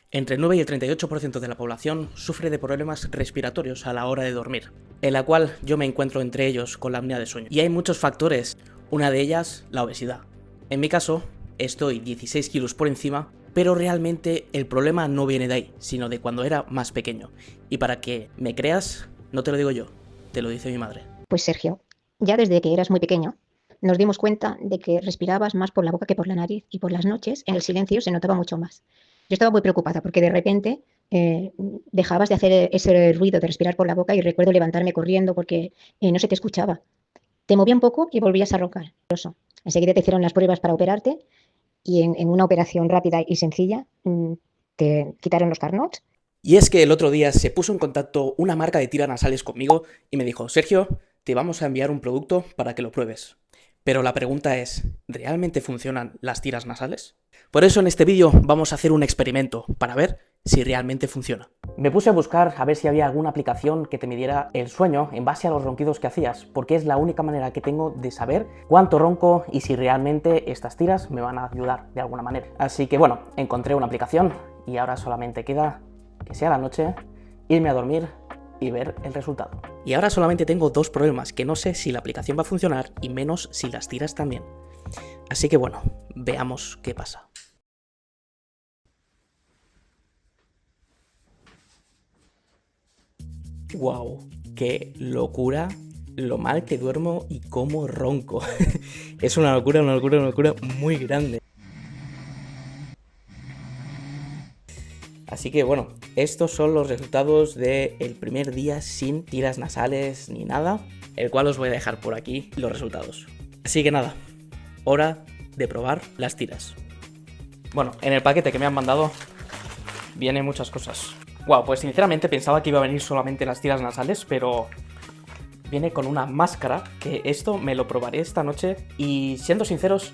Entre el 9 y el 38% de la población sufre de problemas respiratorios a la hora de dormir, en la cual yo me encuentro entre ellos con la apnea de sueño. Y hay muchos factores, una de ellas la obesidad. En mi caso, estoy 16 kilos por encima, pero realmente el problema no viene de ahí, sino de cuando era más pequeño. Y para que me creas, no te lo digo yo, te lo dice mi madre. Pues Sergio, ya desde que eras muy pequeño, nos dimos cuenta de que respirabas más por la boca que por la nariz y por las noches en el silencio se notaba mucho más. Yo estaba muy preocupada porque de repente dejabas de hacer ese ruido de respirar por la boca y recuerdo levantarme corriendo porque no se te escuchaba. Te movía un poco y volvías a roncar. Enseguida te hicieron las pruebas para operarte y en una operación rápida y sencilla te quitaron los carnots. Y es que el otro día se puso en contacto una marca de tiras nasales conmigo y me dijo: Sergio, te vamos a enviar un producto para que lo pruebes. Pero la pregunta es, ¿realmente funcionan las tiras nasales? Por eso en este vídeo vamos a hacer un experimento para ver si realmente funciona. Me puse a buscar a ver si había alguna aplicación que te midiera el sueño en base a los ronquidos que hacías, porque es la única manera que tengo de saber cuánto ronco y si realmente estas tiras me van a ayudar de alguna manera. Así que bueno, encontré una aplicación y ahora solamente queda que sea la noche, irme a dormir y ver el resultado. Y ahora solamente tengo dos problemas, que no sé si la aplicación va a funcionar y menos si las tiras también. Así que bueno, veamos qué pasa. ¡Wow! ¡Qué locura! Lo mal que duermo y cómo ronco. Es una locura muy grande. Así que bueno, estos son los resultados del primer día sin tiras nasales ni nada, el cual os voy a dejar por aquí los resultados. Así que nada, hora de probar las tiras. Bueno, en el paquete que me han mandado vienen muchas cosas. Wow, pues sinceramente pensaba que iba a venir solamente las tiras nasales, pero viene con una máscara, que esto me lo probaré esta noche y siendo sinceros,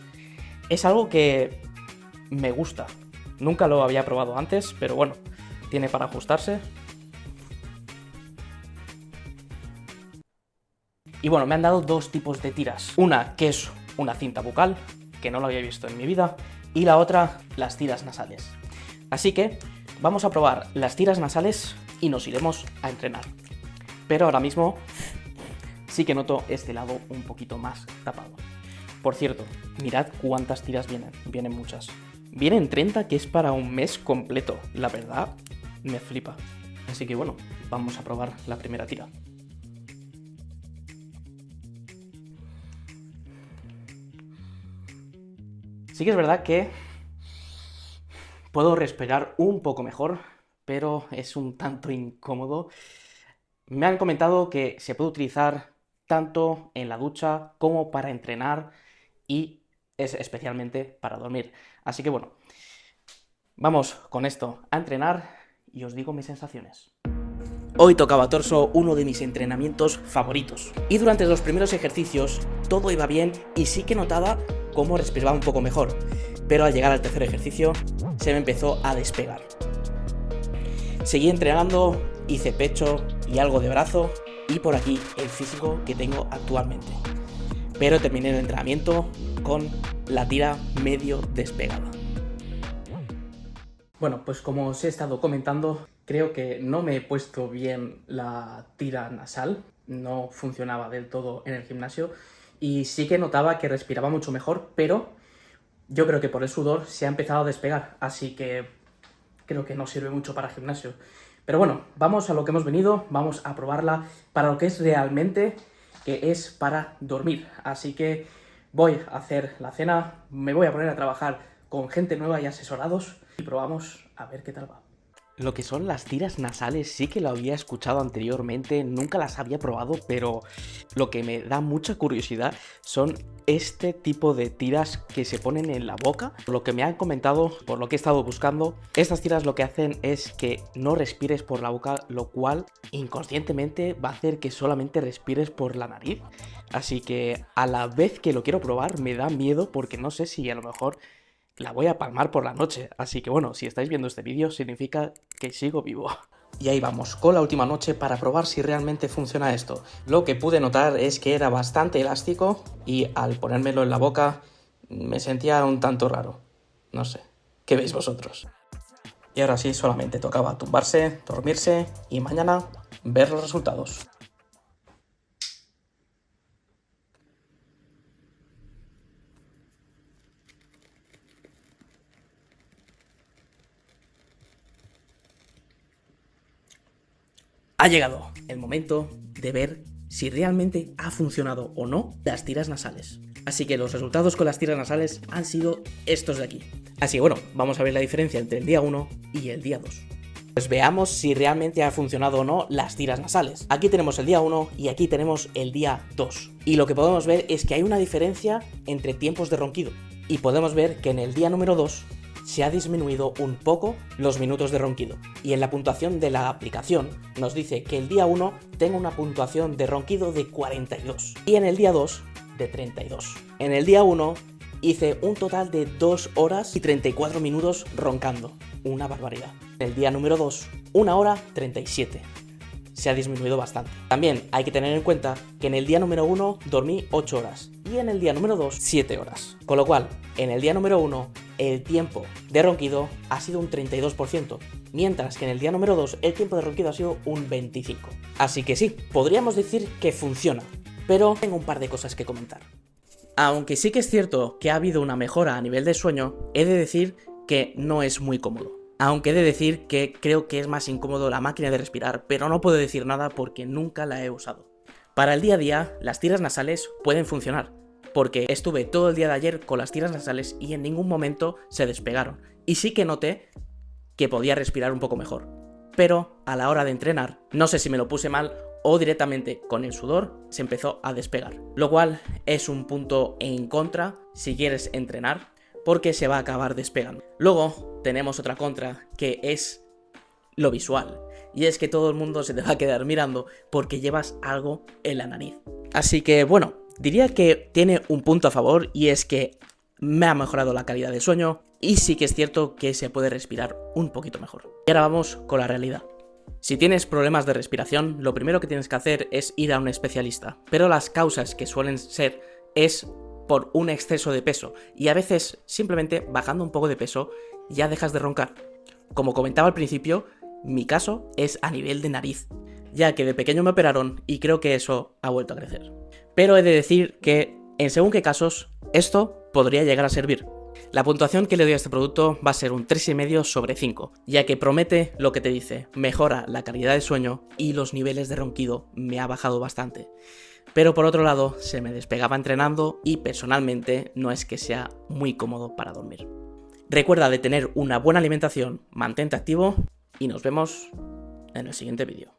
es algo que me gusta. Nunca lo había probado antes, pero bueno, tiene para ajustarse. Y bueno, me han dado dos tipos de tiras. Una que es una cinta bucal, que no lo había visto en mi vida, y la otra, las tiras nasales. Así que vamos a probar las tiras nasales y nos iremos a entrenar. Pero ahora mismo sí que noto este lado un poquito más tapado. Por cierto, mirad cuántas tiras vienen, vienen muchas. Vienen 30, que es para un mes completo. La verdad, me flipa. Así que bueno, vamos a probar la primera tira. Sí que es verdad que puedo respirar un poco mejor, pero es un tanto incómodo. Me han comentado que se puede utilizar tanto en la ducha como para entrenar y es especialmente para dormir. Así que bueno, vamos con esto a entrenar y os digo mis sensaciones. Hoy tocaba torso, uno de mis entrenamientos favoritos. Y durante los primeros ejercicios todo iba bien y sí que notaba cómo respiraba un poco mejor. Pero al llegar al tercer ejercicio se me empezó a despegar. Seguí entrenando, hice pecho y algo de brazo y por aquí el físico que tengo actualmente. Pero terminé el entrenamiento con la tira medio despegada. Bueno, pues como os he estado comentando, creo que no me he puesto bien la tira nasal, no funcionaba del todo en el gimnasio y sí que notaba que respiraba mucho mejor, pero yo creo que por el sudor se ha empezado a despegar, así que creo que no sirve mucho para gimnasio. Pero bueno, vamos a lo que hemos venido, vamos a probarla para lo que es realmente, que es para dormir. Así que voy a hacer la cena, me voy a poner a trabajar con gente nueva y asesorados y probamos a ver qué tal va. Lo que son las tiras nasales sí que lo había escuchado anteriormente, nunca las había probado, pero lo que me da mucha curiosidad son este tipo de tiras que se ponen en la boca. Por lo que me han comentado, por lo que he estado buscando, estas tiras lo que hacen es que no respires por la boca, lo cual inconscientemente va a hacer que solamente respires por la nariz. Así que a la vez que lo quiero probar me da miedo porque no sé si a lo mejor la voy a palmar por la noche, así que bueno, si estáis viendo este vídeo significa que sigo vivo. Y ahí vamos, con la última noche para probar si realmente funciona esto. Lo que pude notar es que era bastante elástico y al ponérmelo en la boca me sentía un tanto raro. No sé, ¿qué veis vosotros? Y ahora sí, solamente tocaba tumbarse, dormirse y mañana ver los resultados. Ha llegado el momento de ver si realmente ha funcionado o no las tiras nasales. Así que los resultados con las tiras nasales han sido estos de aquí. Así que bueno, vamos a ver la diferencia entre el día 1 y el día 2. Pues veamos si realmente ha funcionado o no las tiras nasales. Aquí tenemos el día 1 y aquí tenemos el día 2. Y lo que podemos ver es que hay una diferencia entre tiempos de ronquido. Y podemos ver que en el día número 2 se ha disminuido un poco los minutos de ronquido. Y en la puntuación de la aplicación nos dice que el día 1 tengo una puntuación de ronquido de 42 y en el día 2 de 32. En el día 1 hice un total de 2 horas y 34 minutos roncando. Una barbaridad. En el día número 2, 1 hora 37. Se ha disminuido bastante. También hay que tener en cuenta que en el día número 1 dormí 8 horas y en el día número 2 7 horas. Con lo cual, en el día número 1 el tiempo de ronquido ha sido un 32%, mientras que en el día número 2 el tiempo de ronquido ha sido un 25%. Así que sí, podríamos decir que funciona, pero tengo un par de cosas que comentar. Aunque sí que es cierto que ha habido una mejora a nivel de sueño, he de decir que no es muy cómodo. Aunque he de decir que creo que es más incómodo la máquina de respirar, pero no puedo decir nada porque nunca la he usado. Para el día a día, las tiras nasales pueden funcionar, porque estuve todo el día de ayer con las tiras nasales y en ningún momento se despegaron. Y sí que noté que podía respirar un poco mejor. Pero a la hora de entrenar, no sé si me lo puse mal o directamente con el sudor se empezó a despegar. Lo cual es un punto en contra si quieres entrenar, porque se va a acabar despegando. Luego tenemos otra contra que es lo visual. Y es que todo el mundo se te va a quedar mirando porque llevas algo en la nariz. Así que bueno, diría que tiene un punto a favor y es que me ha mejorado la calidad del sueño y sí que es cierto que se puede respirar un poquito mejor. Y ahora vamos con la realidad. Si tienes problemas de respiración, lo primero que tienes que hacer es ir a un especialista, pero las causas que suelen ser es por un exceso de peso y a veces simplemente bajando un poco de peso ya dejas de roncar. Como comentaba al principio, mi caso es a nivel de nariz, ya que de pequeño me operaron y creo que eso ha vuelto a crecer. Pero he de decir que en según qué casos esto podría llegar a servir. La puntuación que le doy a este producto va a ser un 3,5 sobre 5, ya que promete lo que te dice, mejora la calidad de sueño y los niveles de ronquido me ha bajado bastante. Pero por otro lado, se me despegaba entrenando y personalmente no es que sea muy cómodo para dormir. Recuerda de tener una buena alimentación, mantente activo y nos vemos en el siguiente vídeo.